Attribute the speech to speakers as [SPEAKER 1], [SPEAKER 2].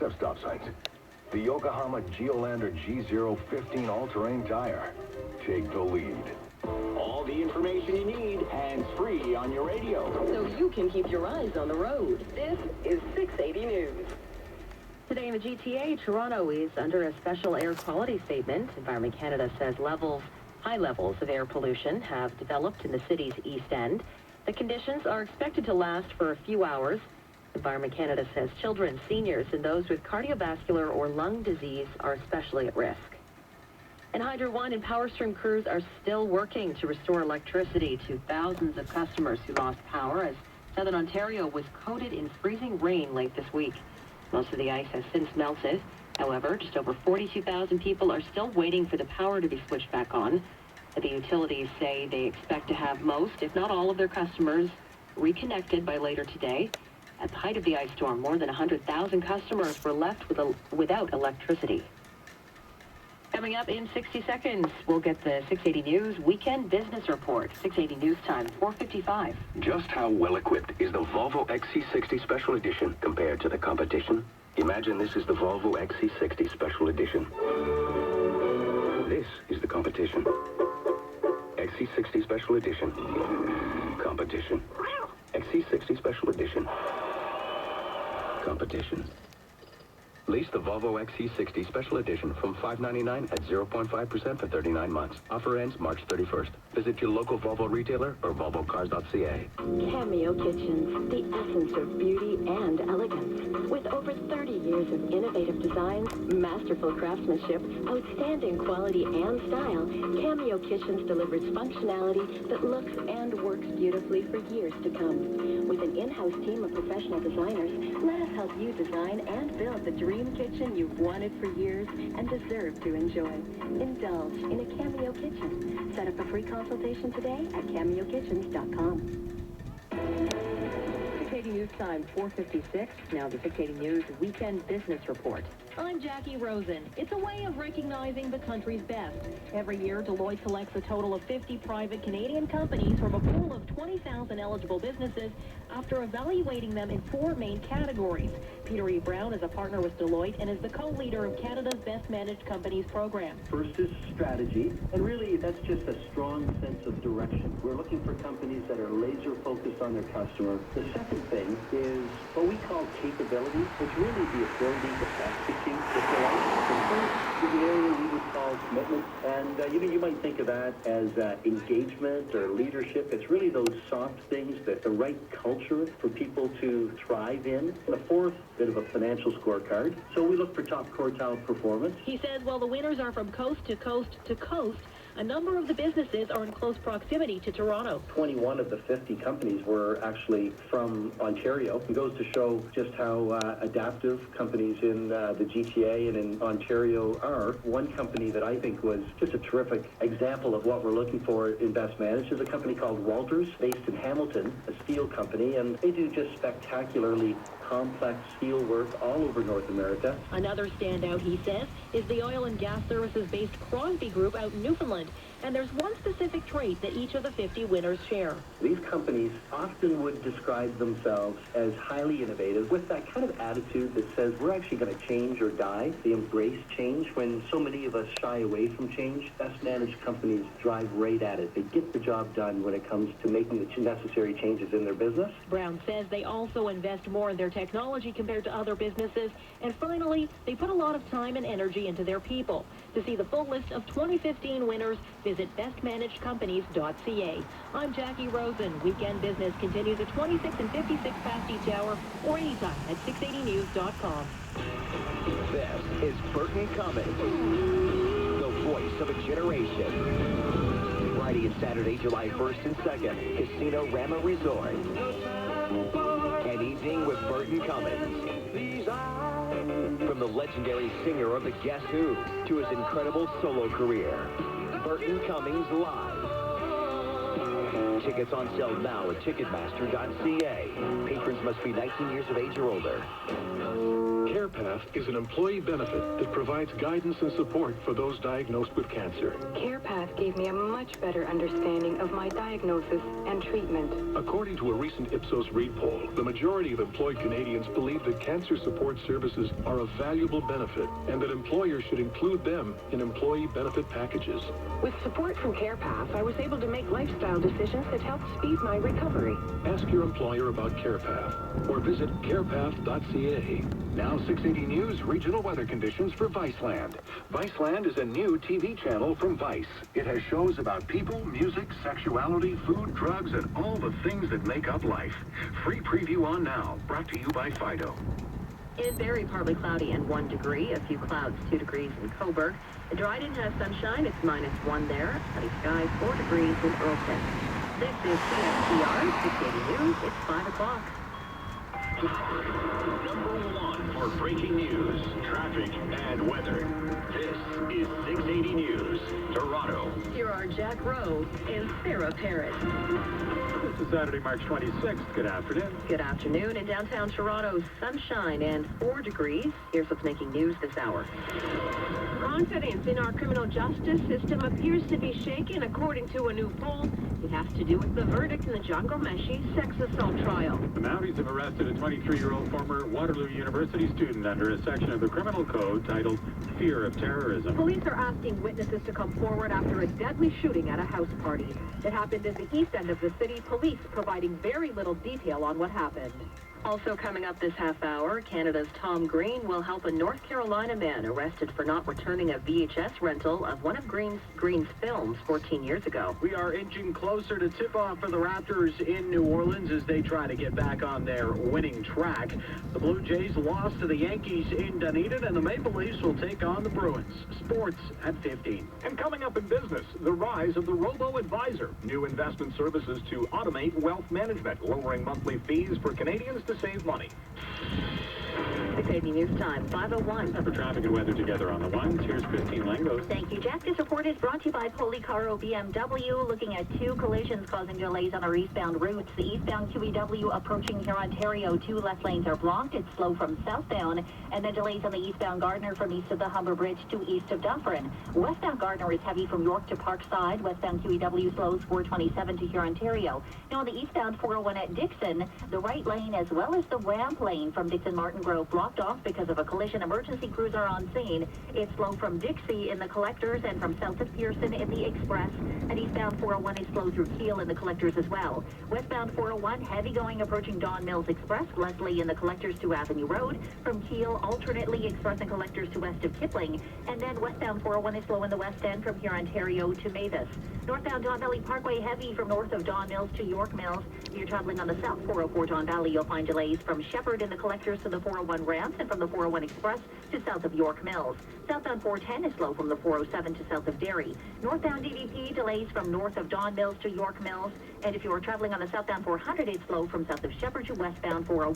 [SPEAKER 1] except stop signs. The Yokohama Geolander G015 all-terrain tire. Take the lead.
[SPEAKER 2] All the information you need, hands-free on your radio.
[SPEAKER 3] So you can keep your eyes on the road. This is 680 News.
[SPEAKER 4] Today in the GTA, Toronto is under a special air quality statement. Environment Canada says high levels of air pollution have developed in the city's east end. The conditions are expected to last for a few hours. Environment Canada says children, seniors, and those with cardiovascular or lung disease are especially at risk. And Hydro One and PowerStream crews are still working to restore electricity to thousands of customers who lost power as southern Ontario was coated in freezing rain late this week. Most of the ice has since melted. However, just over 42,000 people are still waiting for the power to be switched back on. The utilities say they expect to have most, if not all, of their customers reconnected by later today. At the height of the ice storm, more than 100,000 customers were left without electricity. Coming up in 60 seconds, we'll get the 680 News Weekend Business Report. 680 News Time, 4:55.
[SPEAKER 5] Just how well-equipped is the Volvo XC60 Special Edition compared to the competition? Imagine this is the Volvo XC60 Special Edition. This is the competition. XC60 Special Edition. Competition. XC60 Special Edition. Competition. Lease the Volvo XC60 Special Edition from $599 at 0.5% for 39 months. Offer ends March 31st. Visit your local Volvo retailer or volvocars.ca.
[SPEAKER 3] Cameo Kitchens, the essence of beauty and elegance. With over 30 years of innovative designs, masterful craftsmanship, outstanding quality and style, Cameo Kitchens delivers functionality that looks and works beautifully for years to come. With an in-house team of professional designers, let us help you design and build the dream kitchen you've wanted for years and deserve to enjoy. Indulge in a Cameo Kitchen. Set up a free consultation today at cameokitchens.com.
[SPEAKER 4] 680 News Time, 4:56. Now the 680 News Weekend Business Report.
[SPEAKER 6] I'm Jackie Rosen. It's a way of recognizing the country's best. Every year, Deloitte selects a total of 50 private Canadian companies from a pool of 20,000 eligible businesses after evaluating them in 4 main categories. Peter E. Brown is a partner with Deloitte and is the co-leader of Canada's Best Managed Companies program.
[SPEAKER 7] First is strategy, and really that's just a strong sense of direction. We're looking for companies that are laser focused on their customer. The second thing is what we call capability. It's really the ability to execute. The third is the area we would call commitment, and you might think of that as engagement or leadership. It's really those soft things, that the right culture for people to thrive in. The fourth, bit of a financial scorecard. So we look for top quartile performance.
[SPEAKER 6] He says while the winners are from coast to coast to coast, a number of the businesses are in close proximity to Toronto.
[SPEAKER 7] 21 of the 50 companies were actually from Ontario. It goes to show just how adaptive companies in the GTA and in Ontario are. One company that I think was just a terrific example of what we're looking for in Best Managed is a company called Walters, based in Hamilton, a steel company, and they do just spectacularly complex steel work all over North America.
[SPEAKER 6] Another standout, he says, is the oil and gas services-based Crosby Group out in Newfoundland. And there's one specific trait that each of the 50 winners share.
[SPEAKER 7] These companies often would describe themselves as highly innovative with that kind of attitude that says we're actually going to change or die. They embrace change when so many of us shy away from change. Best managed companies drive right at it. They get the job done when it comes to making the necessary changes in their business.
[SPEAKER 6] Brown says they also invest more in their technology compared to other businesses. And finally, they put a lot of time and energy into their people. To see the full list of 2015 winners, visit bestmanagedcompanies.ca. I'm Jackie Rosen. Weekend Business continues at 26 and 56 past each hour or anytime at 680news.com.
[SPEAKER 2] This is Burton Cummins, the voice of a generation. Friday and Saturday, July 1st and 2nd, Casino Rama Resort. An evening with Burton Cummins. From the legendary singer of the Guess Who to his incredible solo career. Burton Cummings Live. Tickets on sale now at Ticketmaster.ca. Patrons must be 19 years of age or older.
[SPEAKER 5] CarePath
[SPEAKER 8] CarePath is an employee benefit that provides guidance and support for those diagnosed with cancer.
[SPEAKER 9] CarePath gave me a much better understanding of my diagnosis and treatment.
[SPEAKER 8] According to a recent Ipsos Reid poll, the majority of employed Canadians believe that cancer support services are a valuable benefit and that employers should include them in employee benefit packages.
[SPEAKER 10] With support from CarePath, I was able to make lifestyle decisions that helped speed my recovery.
[SPEAKER 8] Ask your employer about CarePath or visit carepath.ca.
[SPEAKER 1] Now 680 News regional weather conditions for Viceland. Viceland is a new TV channel from Vice. It has shows about people, music, sexuality, food, drugs, and all the things that make up life. Free preview on now, brought to you by Fido.
[SPEAKER 4] In Barrie, partly cloudy and 1 degree. A few clouds, 2 degrees in Cobourg. In Dryden has sunshine. It's -1 there. Sunny skies, 4 degrees in Earlton. This is CSTR 680 News. It's 5 o'clock.
[SPEAKER 2] Number 1 for breaking news, traffic, and weather. This is 680 News, Toronto.
[SPEAKER 4] Here are Jack Rowe and Sarah Parrott.
[SPEAKER 11] This is Saturday, March 26th. Good afternoon.
[SPEAKER 4] Good afternoon. In downtown Toronto, sunshine and 4 degrees. Here's what's making news this hour.
[SPEAKER 6] Confidence in our criminal justice system appears to be shaken, according to a new poll. It has to do with the verdict in the Jungle Meshi sex assault trial.
[SPEAKER 11] The Mounties have arrested a 23-year-old former Waterloo University student under a section of the criminal code titled Fear of Terrorism.
[SPEAKER 6] Police are asking witnesses to come forward after a deadly shooting at a house party. It happened in the east end of the city, police providing very little detail on what happened.
[SPEAKER 4] Also coming up this half hour, Canada's Tom Green will help a North Carolina man arrested for not returning a VHS rental of one of Green's films 14 years ago.
[SPEAKER 12] We are inching closer to tip-off for the Raptors in New Orleans as they try to get back on their winning track. The Blue Jays lost to the Yankees in Dunedin, and the Maple Leafs will take on the Bruins. Sports at 15.
[SPEAKER 13] And coming up in business, the rise of the robo-advisor. New investment services to automate wealth management, lowering monthly fees for Canadians to save money.
[SPEAKER 4] 680 News Time, 5:01.
[SPEAKER 11] For traffic and weather together on the ones, here's Christine Langos.
[SPEAKER 14] Thank you, Jack. This report is brought to you by Policaro BMW, looking at 2 collisions causing delays on our eastbound routes. The eastbound QEW approaching here, Ontario, 2 left lanes are blocked. It's slow from southbound, and then delays on the eastbound Gardner from east of the Humber Bridge to east of Dufferin. Westbound Gardner is heavy from York to Parkside. Westbound QEW slows 427 to here, Ontario. Now on the eastbound 401 at Dixon, the right lane as well as the ramp lane from Dixon Martin Grove blocked off because of a collision. Emergency crews are on scene. It's slow from Dixie in the collectors and from south of Pearson in the express. And eastbound 401 is slow through Kiel in the collectors as well. Westbound 401 heavy going approaching Don Mills Express. Leslie in the collectors to Avenue Road. From Kiel alternately express and collectors to west of Kipling. And then westbound 401 is slow in the west end from here, Ontario to Mavis. Northbound Don Valley Parkway heavy from north of Don Mills to York Mills. If you're traveling on the south 404 Don Valley, you'll find delays from Shepherd in the collectors to the 401 ramps and from the 401 Express to south of York Mills. Southbound 410 is slow from the 407 to south of Derry. Northbound DVP delays from north of Don Mills to York Mills. And if you're traveling on the southbound 400, it's slow from south of Shepherd to westbound 401.